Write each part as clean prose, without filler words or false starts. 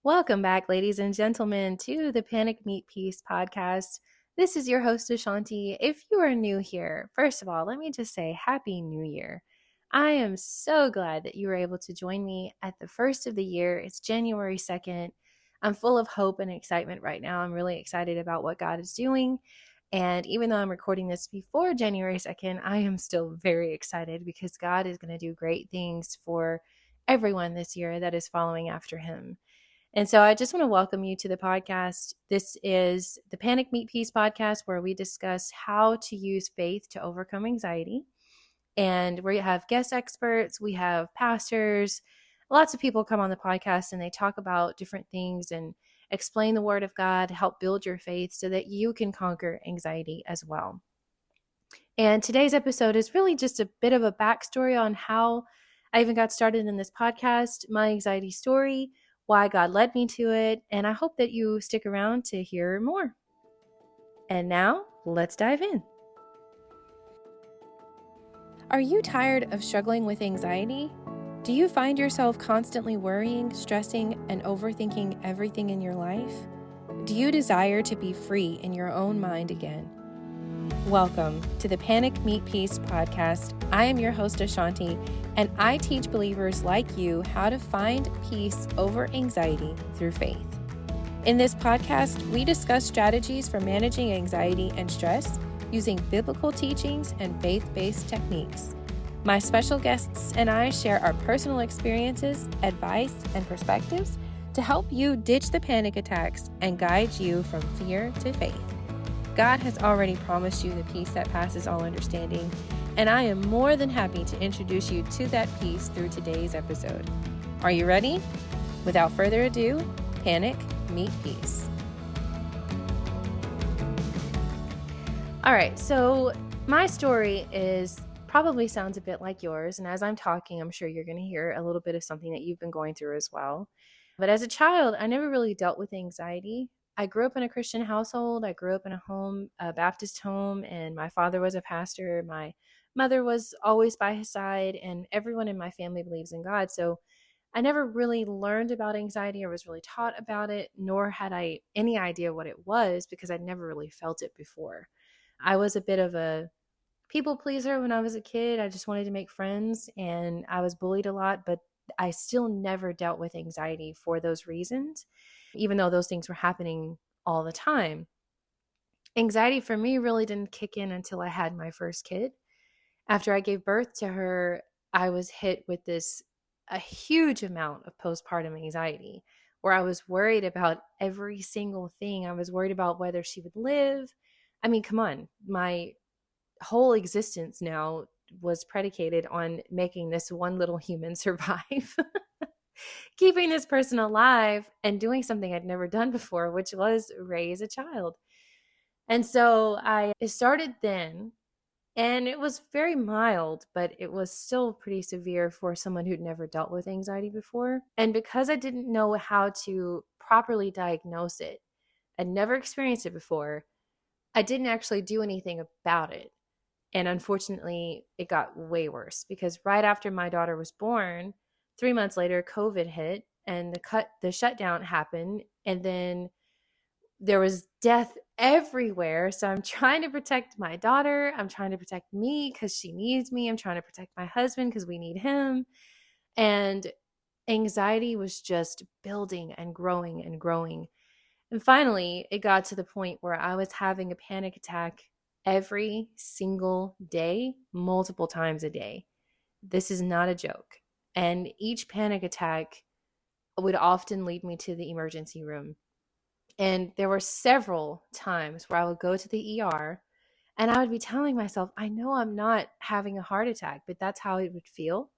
Welcome back, ladies and gentlemen, to the Panic Meet Peace podcast. This is your host, Ashanti. If you are new here, first of all, let me just say Happy New Year. I am so glad that you were able to join me at the first of the year. It's January 2nd. I'm full of hope and excitement right now. I'm really excited about what God is doing. And even though I'm recording this before January 2nd, I am still very excited because God is going to do great things for everyone this year that is following after Him. And so I just want to welcome you to the podcast. This is the Panic Meet Peace podcast, where we discuss how to use faith to overcome anxiety. And we have guest experts, we have pastors, lots of people come on the podcast and they talk about different things and explain the word of God, help build your faith so that you can conquer anxiety as well. And today's episode is really just a bit of a backstory on how I even got started in this podcast, my anxiety story, why God led me to it, and I hope that you stick around to hear more. And now, let's dive in. Are you tired of struggling with anxiety? Do you find yourself constantly worrying, stressing, and overthinking everything in your life? Do you desire to be free in your own mind again? Welcome to the Panic Meet Peace podcast. I am your host, Ashanti, and I teach believers like you how to find peace over anxiety through faith. In this podcast, we discuss strategies for managing anxiety and stress using biblical teachings and faith-based techniques. My special guests and I share our personal experiences, advice, and perspectives to help you ditch the panic attacks and guide you from fear to faith. God has already promised you the peace that passes all understanding, and I am more than happy to introduce you to that peace through today's episode. Are you ready? Without further ado, Panic, Meet Peace. All right, so my story probably sounds a bit like yours, and as I'm talking, I'm sure you're going to hear a little bit of something that you've been going through as well. But as a child, I never really dealt with anxiety. I grew up in a Christian household. I grew up in a Baptist home, and my father was a pastor. My mother was always by his side, and everyone in my family believes in God. So I never really learned about anxiety or was really taught about it, nor had I any idea what it was because I'd never really felt it before. I was a bit of a people pleaser when I was a kid. I just wanted to make friends, and I was bullied a lot, but I still never dealt with anxiety for those reasons, even though those things were happening all the time. Anxiety for me really didn't kick in until I had my first kid. After I gave birth to her, I was hit with a huge amount of postpartum anxiety where I was worried about every single thing. I was worried about whether she would live. I mean, come on, my whole existence now was predicated on making this one little human survive, keeping this person alive and doing something I'd never done before, which was raise a child. And so I started then, and it was very mild, but it was still pretty severe for someone who'd never dealt with anxiety before. And because I didn't know how to properly diagnose it, I'd never experienced it before, I didn't actually do anything about it. And unfortunately, it got way worse because right after my daughter was born, 3 months later, COVID hit and the shutdown happened. And then there was death everywhere. So I'm trying to protect my daughter. I'm trying to protect me because she needs me. I'm trying to protect my husband because we need him. And anxiety was just building and growing and growing. And finally, it got to the point where I was having a panic attack every single day, multiple times a day. This is not a joke. And each panic attack would often lead me to the emergency room. And there were several times where I would go to the ER and I would be telling myself, I know I'm not having a heart attack, but that's how it would feel.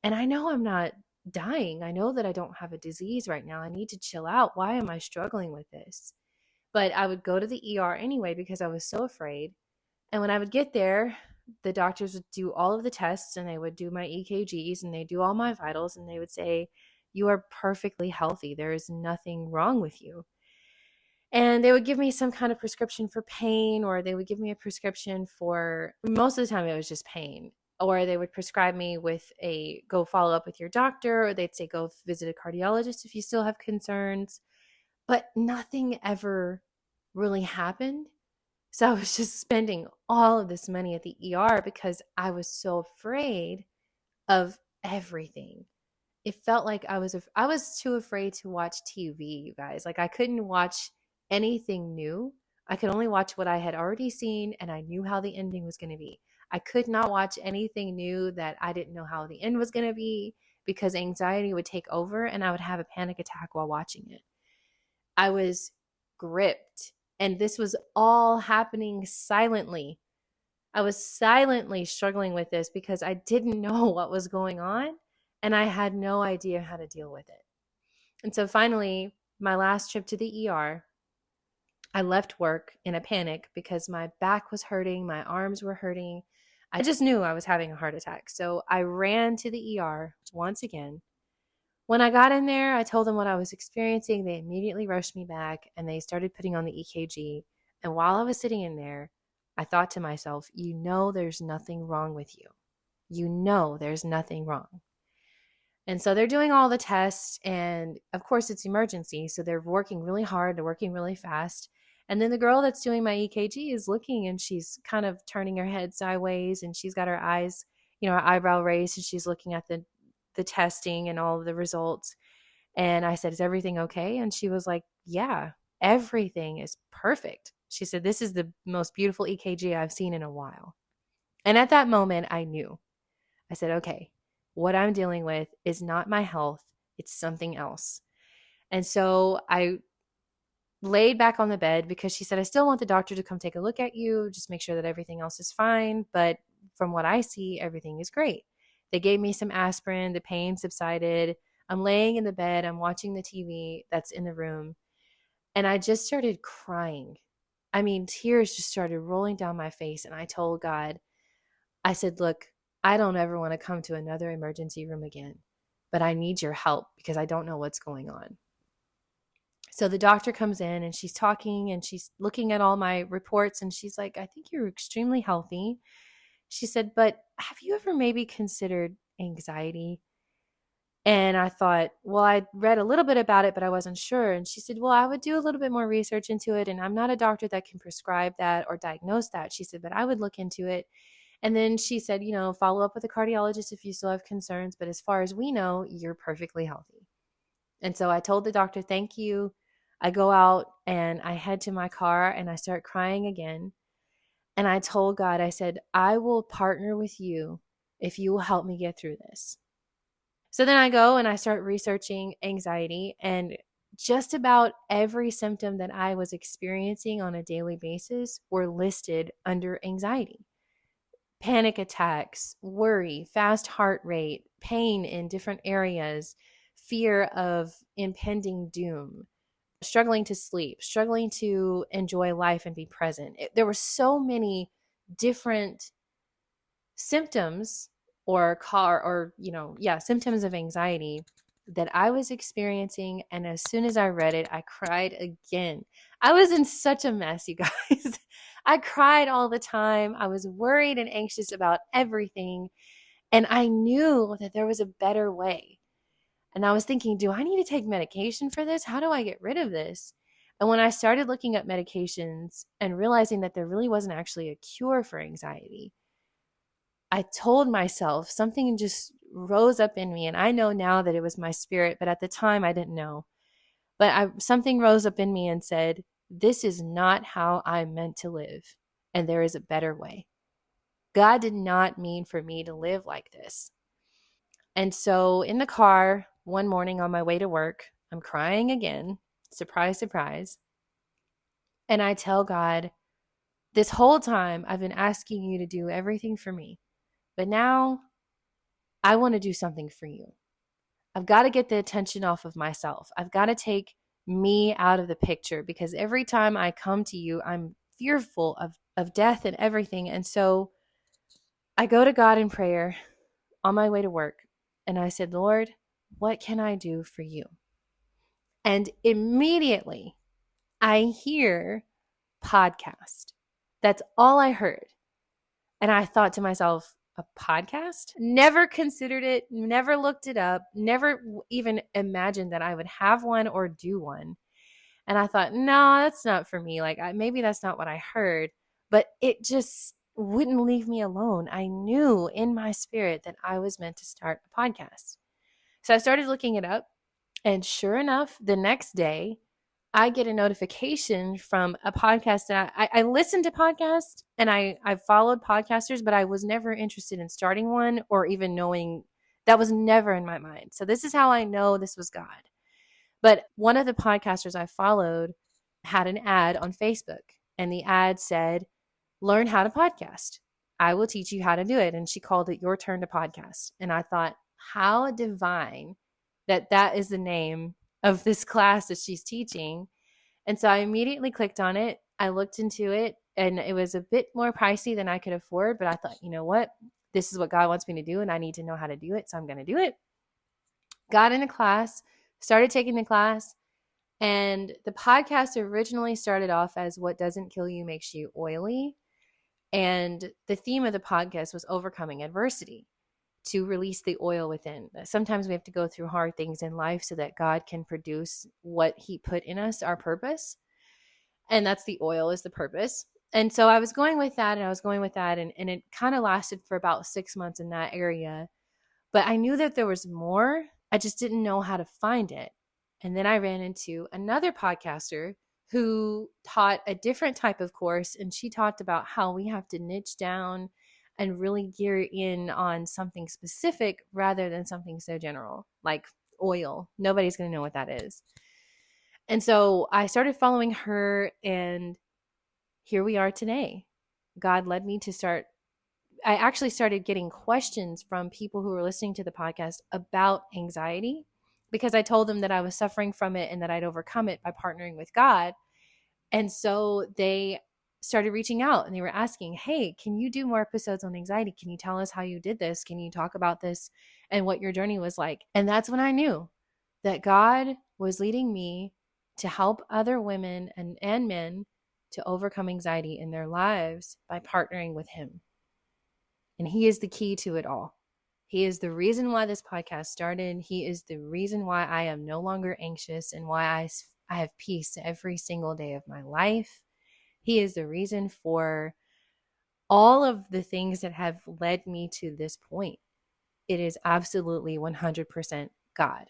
And I know I'm not dying. I know that I don't have a disease right now. I need to chill out. Why am I struggling with this? But I would go to the ER anyway because I was so afraid. And when I would get there, the doctors would do all of the tests and they would do my EKGs and they do all my vitals and they would say, you are perfectly healthy. There is nothing wrong with you. And they would give me some kind of prescription for pain, or they would give me a prescription for, most of the time it was just pain. or they would prescribe me with a go follow up with your doctor, or they'd say go visit a cardiologist if you still have concerns. But nothing ever really happened. So I was just spending all of this money at the ER because I was so afraid of everything. It felt like I was too afraid to watch TV, you guys. Like I couldn't watch anything new. I could only watch what I had already seen and I knew how the ending was going to be. I could not watch anything new that I didn't know how the end was going to be because anxiety would take over and I would have a panic attack while watching it. I was gripped, and this was all happening silently. I was silently struggling with this because I didn't know what was going on and I had no idea how to deal with it. And so finally, my last trip to the ER, I left work in a panic because my back was hurting, my arms were hurting. I just knew I was having a heart attack. So I ran to the ER once again. When I got in there, I told them what I was experiencing. They immediately rushed me back and they started putting on the EKG. And while I was sitting in there, I thought to myself, you know, there's nothing wrong with you. You know, there's nothing wrong. And so they're doing all the tests. And of course, it's emergency. So they're working really hard, they're working really fast. And then the girl that's doing my EKG is looking and she's kind of turning her head sideways and she's got her eyes, her eyebrow raised and she's looking at the testing and all of the results. And I said, is everything okay? And she was like, yeah, everything is perfect. She said, this is the most beautiful EKG I've seen in a while. And at that moment, I knew. I said, okay, what I'm dealing with is not my health, it's something else. And so I laid back on the bed because she said, I still want the doctor to come take a look at you, just make sure that everything else is fine. But from what I see, everything is great. They gave me some aspirin, the pain subsided. I'm laying in the bed, I'm watching the TV that's in the room, and I just started crying. I mean, tears just started rolling down my face. And I told God, I said, look, I don't ever want to come to another emergency room again, but I need your help because I don't know what's going on. So the doctor comes in and she's talking and she's looking at all my reports and she's like, I think you're extremely healthy. She said, but have you ever maybe considered anxiety? And I thought, well, I read a little bit about it, but I wasn't sure. And she said, well, I would do a little bit more research into it. And I'm not a doctor that can prescribe that or diagnose that. She said, but I would look into it. And then she said, follow up with a cardiologist if you still have concerns. But as far as we know, you're perfectly healthy. And so I told the doctor, thank you. I go out and I head to my car and I start crying again. And I told God, I said, I will partner with you if you will help me get through this. So then I go and I start researching anxiety, and just about every symptom that I was experiencing on a daily basis were listed under anxiety. Panic attacks, worry, fast heart rate, pain in different areas, fear of impending doom, struggling to sleep, struggling to enjoy life and be present. There were so many different symptoms symptoms of anxiety that I was experiencing. And as soon as I read it, I cried again. I was in such a mess, you guys. I cried all the time. I was worried and anxious about everything. And I knew that there was a better way. And I was thinking, do I need to take medication for this? How do I get rid of this? And when I started looking up medications and realizing that there really wasn't actually a cure for anxiety, I told myself, something just rose up in me. And I know now that it was my spirit, but at the time I didn't know. But something rose up in me and said, this is not how I'm meant to live. And there is a better way. God did not mean for me to live like this. And so in the car one morning on my way to work, I'm crying again. Surprise, surprise. And I tell God, this whole time I've been asking you to do everything for me. But now I want to do something for you. I've got to get the attention off of myself. I've got to take me out of the picture because every time I come to you, I'm fearful of death and everything. And so I go to God in prayer on my way to work. And I said, Lord, what can I do for you? And immediately I hear podcast. That's all I heard. And I thought to myself, a podcast. Never considered it, never looked it up, never even imagined that I would have one or do one. And I thought, no, that's not for me. Like, maybe that's not what I heard, but it just wouldn't leave me alone. I knew in my spirit that I was meant to start a podcast. So I started looking it up. And sure enough, the next day, I get a notification from a podcast that I listened to podcasts and I followed podcasters, but I was never interested in starting one or even knowing. That was never in my mind. So this is how I know this was God. But one of the podcasters I followed had an ad on Facebook, and the ad said, "Learn how to podcast. I will teach you how to do it." And she called it Your Turn to Podcast. And I thought, how divine that that is the name of this class that she's teaching. And so I immediately clicked on it. I looked into it, and it was a bit more pricey than I could afford. But I thought, you know what? This is what God wants me to do, and I need to know how to do it. So I'm going to do it. Got in a class, started taking the class. And the podcast originally started off as What Doesn't Kill You Makes You Oily. And the theme of the podcast was overcoming adversity to release the oil within. Sometimes we have to go through hard things in life so that God can produce what he put in us, our purpose. And that's the oil is the purpose. And so I was going with that and it kind of lasted for about 6 months in that area. But I knew that there was more. I just didn't know how to find it. And then I ran into another podcaster who taught a different type of course. And she talked about how we have to niche down and really gear in on something specific rather than something so general, like oil. Nobody's going to know what that is. And so I started following her, and here we are today. God led me to start. I actually started getting questions from people who were listening to the podcast about anxiety, because I told them that I was suffering from it and that I'd overcome it by partnering with God. And so they started reaching out and they were asking, hey, can you do more episodes on anxiety? Can you tell us how you did this? Can you talk about this and what your journey was like? And that's when I knew that God was leading me to help other women and men to overcome anxiety in their lives by partnering with him. And he is the key to it all. He is the reason why this podcast started. He is the reason why I am no longer anxious and why I have peace every single day of my life. He is the reason for all of the things that have led me to this point. It is absolutely 100% God.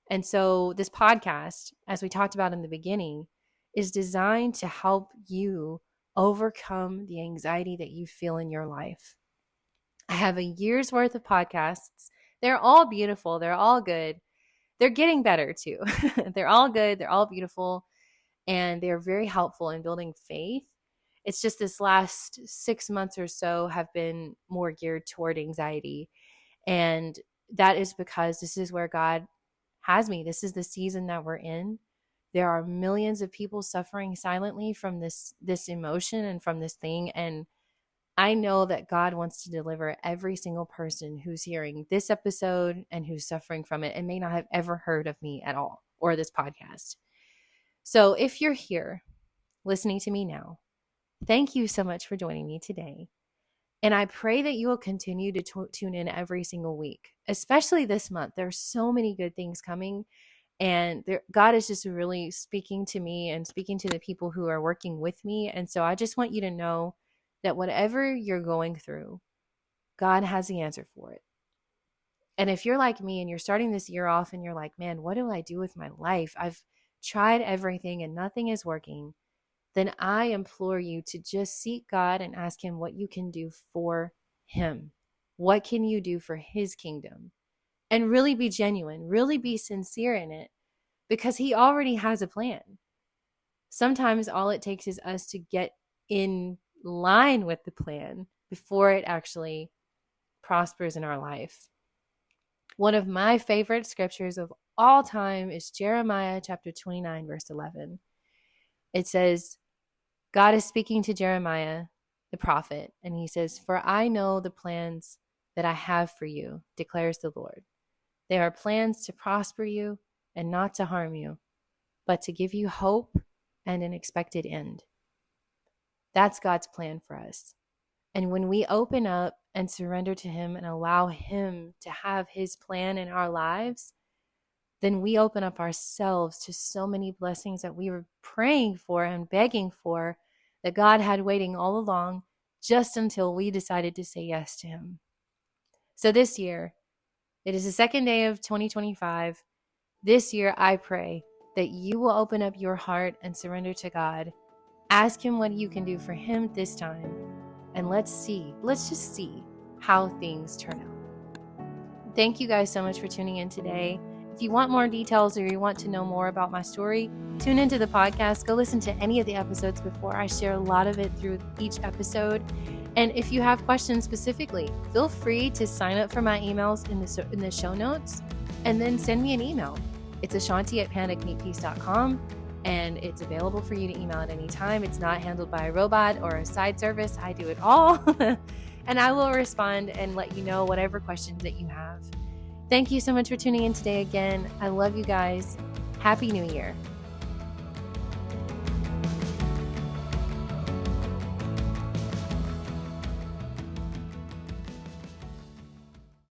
And so this podcast, as we talked about in the beginning, is designed to help you overcome the anxiety that you feel in your life. I have a year's worth of podcasts. They're all beautiful. They're all good. They're getting better too. They're all good. They're all beautiful. And they're very helpful in building faith. It's just this last 6 months or so have been more geared toward anxiety. And that is because this is where God has me. This is the season that we're in. There are millions of people suffering silently from this emotion and from this thing. And I know that God wants to deliver every single person who's hearing this episode and who's suffering from it and may not have ever heard of me at all or this podcast. So if you're here listening to me now, thank you so much for joining me today. And I pray that you will continue to tune in every single week, especially this month. There are so many good things coming. And God is just really speaking to me and speaking to the people who are working with me. And so I just want you to know that whatever you're going through, God has the answer for it. And if you're like me and you're starting this year off and you're like, man, what do I do with my life? I've tried everything and nothing is working. Then I implore you to just seek God and ask him what you can do for him. What can you do for his kingdom? And really be genuine, really be sincere in it, because he already has a plan. Sometimes all it takes is us to get in line with the plan before it actually prospers in our life. One of my favorite scriptures of all time is Jeremiah chapter 29, verse 11. It says, God is speaking to Jeremiah, the prophet, and he says, "For I know the plans that I have for you, declares the Lord. They are plans to prosper you and not to harm you, but to give you hope and an expected end." That's God's plan for us. And when we open up and surrender to Him and allow Him to have His plan in our lives, then we open up ourselves to so many blessings that we were praying for and begging for, that God had waiting all along, just until we decided to say yes to Him. So this year, it is the second day of 2025. This year, I pray that you will open up your heart and surrender to God. Ask Him what you can do for Him this time. And let's just see how things turn out. Thank you guys so much for tuning in today. If you want more details or you want to know more about my story, tune into the podcast. Go listen to any of the episodes before. I share a lot of it through each episode. And if you have questions specifically, feel free to sign up for my emails in the show notes and then send me an email. It's ashanti@panicmeetpeace.com. And it's available for you to email at any time. It's not handled by a robot or a side service. I do it all. And I will respond and let you know whatever questions that you have. Thank you so much for tuning in today again. I love you guys. Happy New Year.